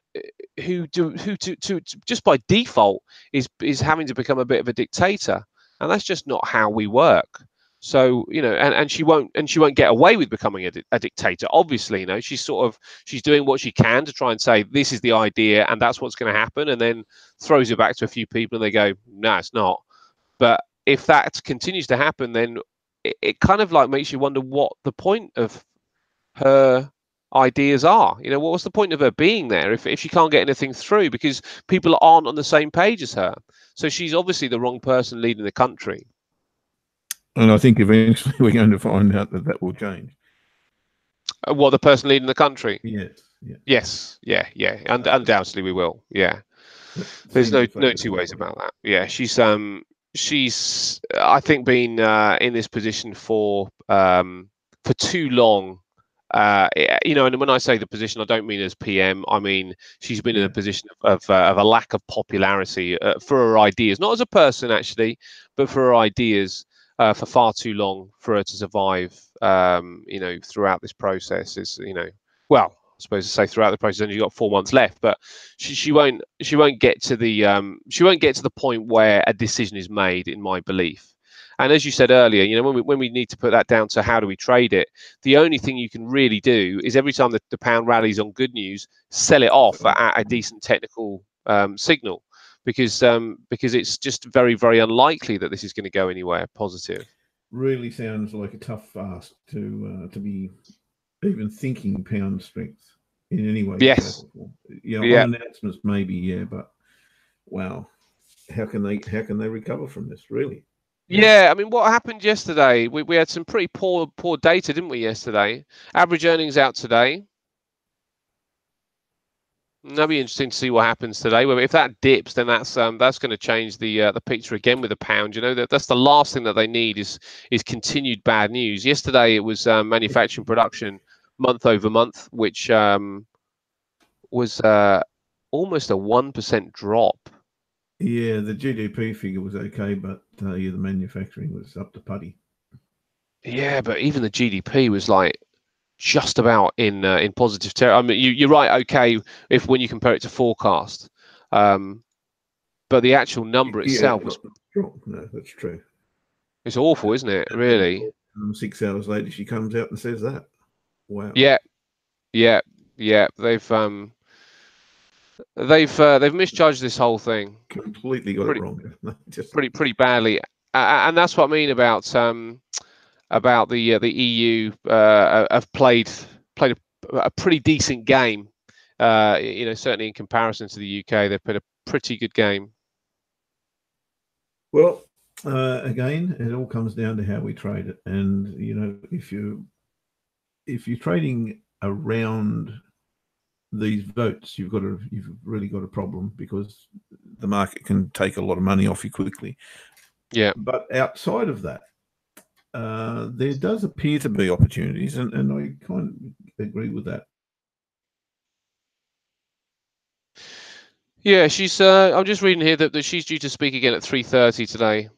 who just by default is having to become a bit of a dictator, and that's just not how we work. So, you know, and she won't get away with becoming a dictator. Obviously, you know, she's doing what she can to try and say this is the idea and that's what's going to happen, and then throws it back to a few people and they go, no, it's not. But if that continues to happen, then it kind of like makes you wonder what the point of her ideas are. You know, what was the point of her being there if she can't get anything through because people aren't on the same page as her? So she's obviously the wrong person leading the country. And I think eventually we're going to find out that will change. What, the person leading the country? Yes. Yeah. Yes. Yeah. Undoubtedly we will. Yeah. That There's seems no to favour two ways somebody. about that. Yeah. She's I think been in this position for too long. You know, and when I say the position, I don't mean as PM. I mean she's been in a position of a lack of popularity for her ideas, not as a person actually, but for her ideas for far too long for her to survive. You know, throughout this process is, you know, well, I suppose to say throughout the process, only got 4 months left, but she won't get to the point where a decision is made, in my belief. And as you said earlier, you know, when we need to put that down to how do we trade it, the only thing you can really do is every time the pound rallies on good news, sell it off at a decent technical signal, because it's just very, very unlikely that this is going to go anywhere positive. Really sounds like a tough ask to be even thinking pound strength in any way, shape, Yes. or form. You know, Yeah. on announcements maybe, yeah, but wow, how can they recover from this? Really? Yeah, I mean, what happened yesterday? We had some pretty poor data, didn't we? Yesterday, average earnings out today. That'll be interesting to see what happens today. Well, if that dips, then that's going to change the picture again with the pound. You know, that's the last thing that they need is continued bad news. Yesterday it was manufacturing production month over month, which was almost a 1% drop. Yeah, the GDP figure was okay, but yeah, the manufacturing was up to putty. Yeah, but even the GDP was like just about in positive territory. I mean, you're right. Okay, if when you compare it to forecast, but the actual number Yeah, itself was, not strong. No, that's true. it's awful, isn't it? And then Really? 6 hours later, she comes out and says that. Wow. Yeah, yeah, yeah. They've misjudged this whole thing Completely got it pretty wrong. Just pretty badly, and that's what I mean about the EU have played a pretty decent game. You know, certainly in comparison to the UK, they've played a pretty good game. well, again, it all comes down to how we trade it, and you know, if you're trading around these votes, you've really got a problem, because the market can take a lot of money off you quickly. Yeah. But outside of that, there does appear to be opportunities, and I kind of agree with that. Yeah, she's. I'm just reading here that she's due to speak again at 3:30 today.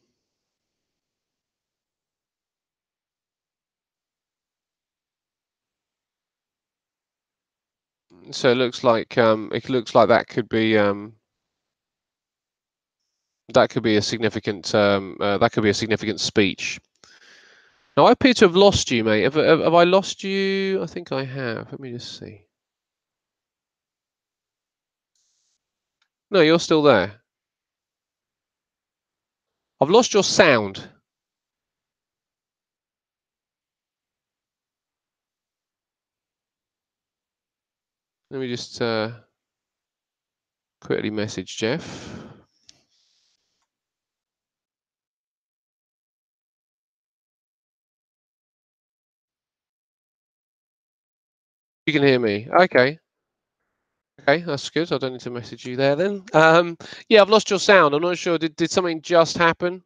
So it looks like that could be a significant speech. Now I appear to have lost you, mate. Have I lost you? I think I have. Let me just see. No, you're still there. I've lost your sound. Let me just quickly message Jeff. You can hear me. Okay. Okay, that's good. I don't need to message you there then. Yeah, I've lost your sound. I'm not sure. Did something just happen?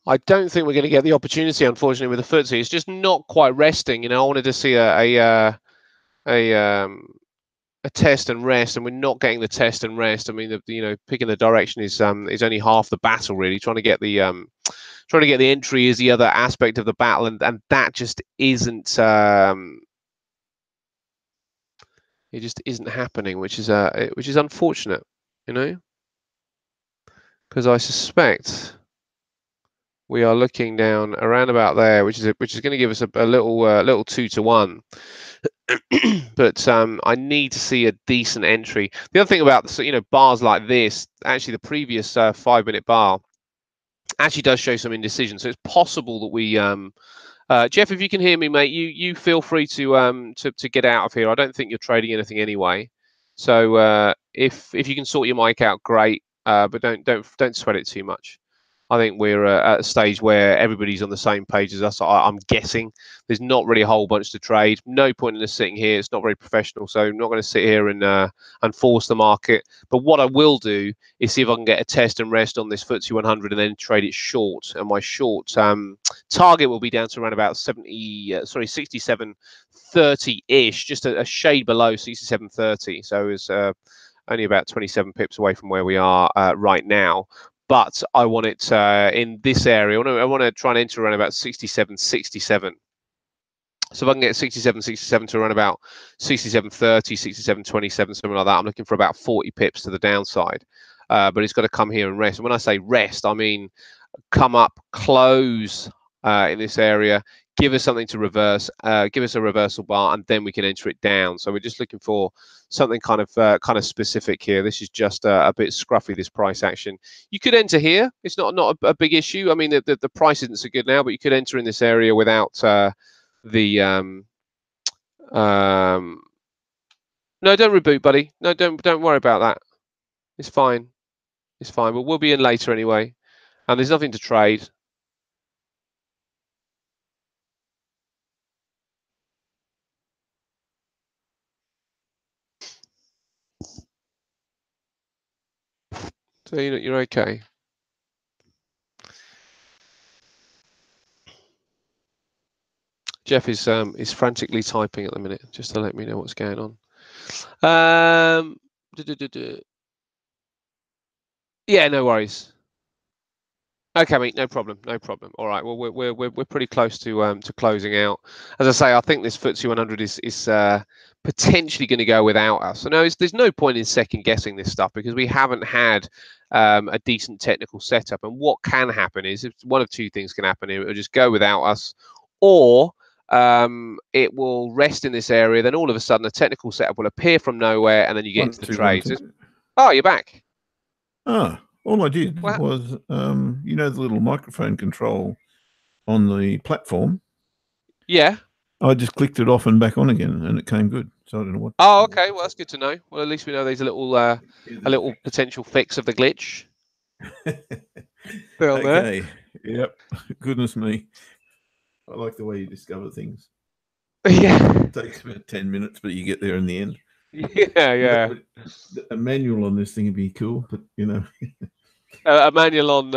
I don't think we're going to get the opportunity, unfortunately, with the FTSE. It's just not quite resting. You know, I wanted to see a test and rest, and we're not getting the test and rest. I mean, picking the direction is only half the battle, really. Trying to get the entry is the other aspect of the battle, and that just isn't. It just isn't happening, which is unfortunate, you know, because I suspect we are looking down around about there, which is going to give us a little 2-to-1. But I need to see a decent entry. The other thing about bars like this, actually, the previous 5-minute bar actually does show some indecision. So it's possible that we Jeff, if you can hear me, mate, you feel free to get out of here. I don't think you're trading anything anyway. So if you can sort your mic out, great. But don't sweat it too much. I think we're at a stage where everybody's on the same page as us. I'm guessing there's not really a whole bunch to trade. No point in us sitting here. It's not very professional. So I'm not going to sit here and force the market. But what I will do is see if I can get a test and rest on this FTSE 100 and then trade it short. And my short target will be down to around about 67.30-ish, just a shade below 67.30. So it's only about 27 pips away from where we are right now. But I want it in this area. I want to try and enter around about 67.67. So if I can get 67.67 to around about 67.30, 67.27, something like that, I'm looking for about 40 pips to the downside. But it's got to come here and rest. And when I say rest, I mean come up, close in this area, give us something to reverse, give us a reversal bar, and then we can enter it down. So we're just looking for something kind of specific here. This is just a bit scruffy, this price action. You could enter here. It's not a big issue. I mean, the price isn't so good now, but you could enter in this area without no, don't reboot, buddy. No, don't worry about that. It's fine. It's fine. But we'll be in later anyway, and there's nothing to trade. So you're okay. Jeff is frantically typing at the minute, just to let me know what's going on. Yeah, no worries. Okay, mate, no problem. All right, well, we're pretty close to closing out. As I say, I think this FTSE 100 is potentially going to go without us. So no, there's no point in second guessing this stuff, because we haven't had a decent technical setup. And what can happen is, if one of two things can happen here: it'll just go without us, or it will rest in this area. Then all of a sudden, a technical setup will appear from nowhere, and then you get into the trades. Oh, you're back. Ah. All I did was, you know, the little microphone control on the platform. Yeah. I just clicked it off and back on again, and it came good. So I don't know what. Oh, okay. Well, that's good to know. Well, at least we know there's a little potential fix of the glitch. down there. Okay. Yep. Goodness me. I like the way you discover things. Yeah, It takes about 10 minutes, but you get there in the end. yeah. A manual on this thing would be cool, but A manual on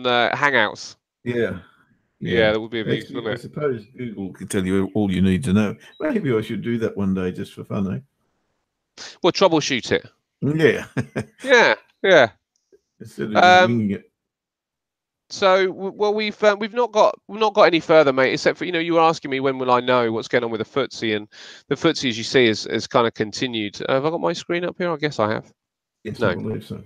Hangouts. yeah. Yeah, Yeah. that would be of use, Actually, wouldn't I it? suppose Google can tell you all you need to know. Maybe I should do that one day just for fun, eh? Well, troubleshoot it. Yeah. Yeah, yeah. Instead of just Um, winging it. so well, we've not got any further, mate. Except for you were asking me when will I know what's going on with the FTSE, and the FTSE, as you see, has kind of continued. Have I got my screen up here? I guess I have. Yes, I No. believe so.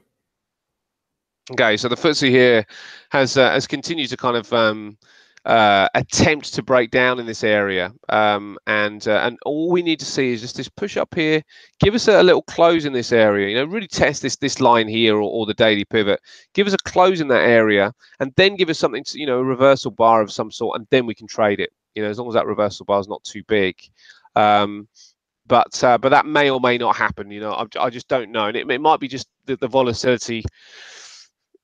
Okay, so the FTSE here has continued to kind of attempt to break down in this area, and all we need to see is just this push up here, give us a little close in this area. Really test this line here or the daily pivot. Give us a close in that area, and then give us something to a reversal bar of some sort, and then we can trade it. As long as that reversal bar is not too big. But that may or may not happen. I just don't know, and it might be just that the volatility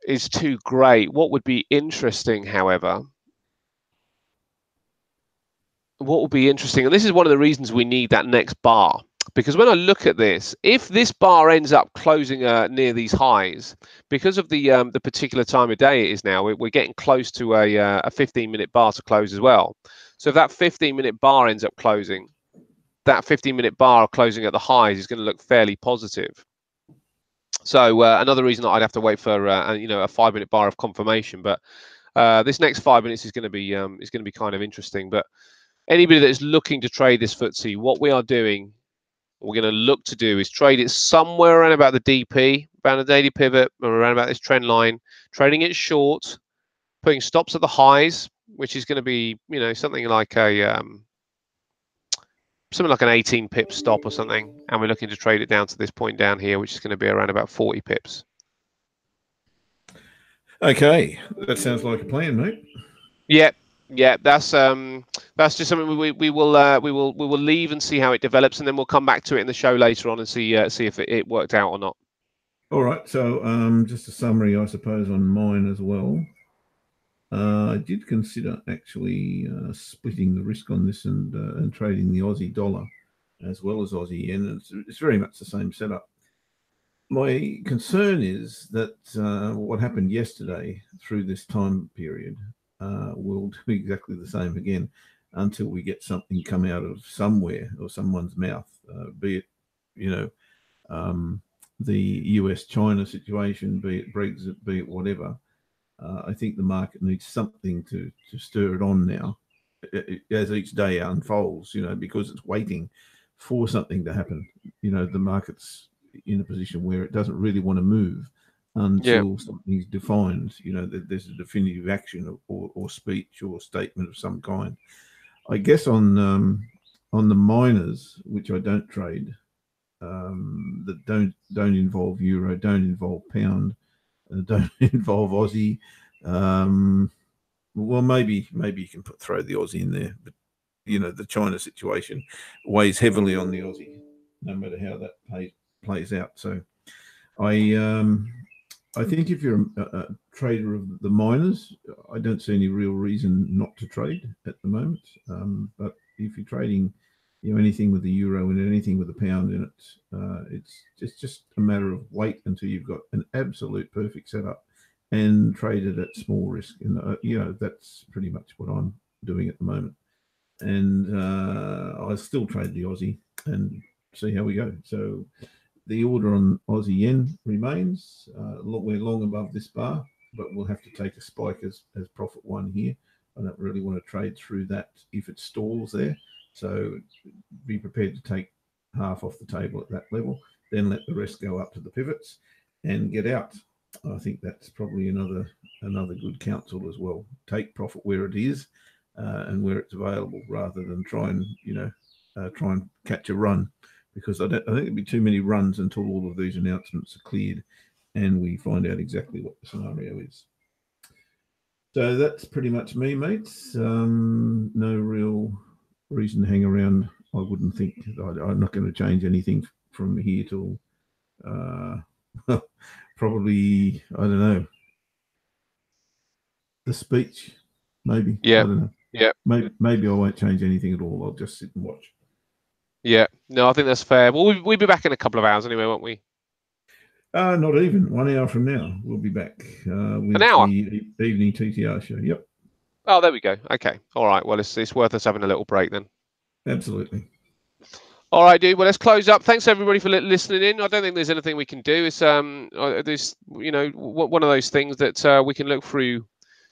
is too great. What would be interesting, however, and this is one of the reasons we need that next bar, because when I look at this, if this bar ends up closing near these highs, because of the particular time of day it is now, we're getting close to a 15-minute bar to close as well. So if that 15-minute bar ends up closing, that 15-minute bar closing at the highs is going to look fairly positive. So another reason that I'd have to wait for a 5-minute bar of confirmation, but this next 5 minutes is going to be kind of interesting. But anybody that is looking to trade this FTSE, what we are doing, what we're going to look to do is trade it somewhere around about the DP, around the daily pivot, or around about this trend line, trading it short, putting stops at the highs, which is going to be something like an 18 pip stop or something, and we're looking to trade it down to this point down here, which is going to be around about 40 pips. Okay, that sounds like a plan, mate. Yeah, that's just something we will leave and see how it develops, and then we'll come back to it in the show later on and see if it worked out or not. All right, so just a summary, I suppose, on mine as well. I did consider actually splitting the risk on this and trading the Aussie dollar as well as Aussie yen. It's very much the same setup. My concern is that what happened yesterday through this time period will do exactly the same again until we get something come out of somewhere or someone's mouth, be it, the US-China situation, be it Brexit, be it whatever. I think the market needs something to stir it on now as each day unfolds, because it's waiting for something to happen. The market's in a position where it doesn't really want to move until something's defined, that there's a definitive action or speech or statement of some kind. I guess on the miners, which I don't trade, that don't involve euro, don't involve pound, don't involve Aussie. Well, maybe you can throw the Aussie in there, but the China situation weighs heavily on the Aussie, no matter how that plays out. So, I think if you're a trader of the miners, I don't see any real reason not to trade at the moment. But if you're trading, anything with the euro and anything with the pound in it, it's just a matter of wait until you've got an absolute perfect setup and trade it at small risk. And that's pretty much what I'm doing at the moment. And I still trade the Aussie and see how we go. So the order on Aussie yen remains. We're long above this bar, but we'll have to take a spike as profit one here. I don't really want to trade through that if it stalls there. So be prepared to take half off the table at that level, then let the rest go up to the pivots and get out. I think that's probably another good counsel as well. Take profit where it is and where it's available, rather than try and catch a run, because I think there'd be too many runs until all of these announcements are cleared and we find out exactly what the scenario is. So that's pretty much me, mates. No real reason to hang around. I wouldn't think. I'm not going to change anything from here till probably, I don't know, the speech, maybe. Yeah. I don't know. Yeah. Maybe I won't change anything at all. I'll just sit and watch. Yeah. No, I think that's fair. Well, we'll be back in a couple of hours anyway, won't we? Not even 1 hour from now. We'll be back with An hour? the evening TTR show. Yep. Oh, there we go. Okay. All right. Well, it's worth us having a little break then. Absolutely. All right, dude. Well, let's close up. Thanks everybody for listening in. I don't think there's anything we can do. It's there's one of those things that we can look through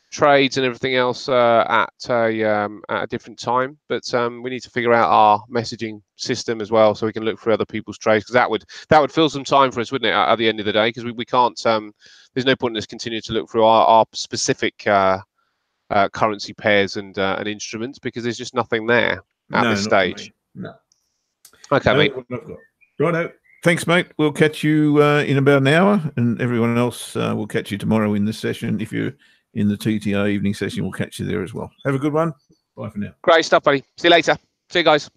trades and everything else at a different time, but we need to figure out our messaging system as well, so we can look through other people's trades, because that would fill some time for us, wouldn't it, at the end of the day? Because we can't. There's no point in us continuing to look through our specific currency pairs and instruments, because there's just nothing there at this stage. No. Okay, mate. Righto. Thanks, mate. We'll catch you in about an hour, and everyone else will catch you tomorrow in this session. If you're in the TTR evening session, we'll catch you there as well. Have a good one. Bye for now. Great stuff, buddy. See you later. See you guys.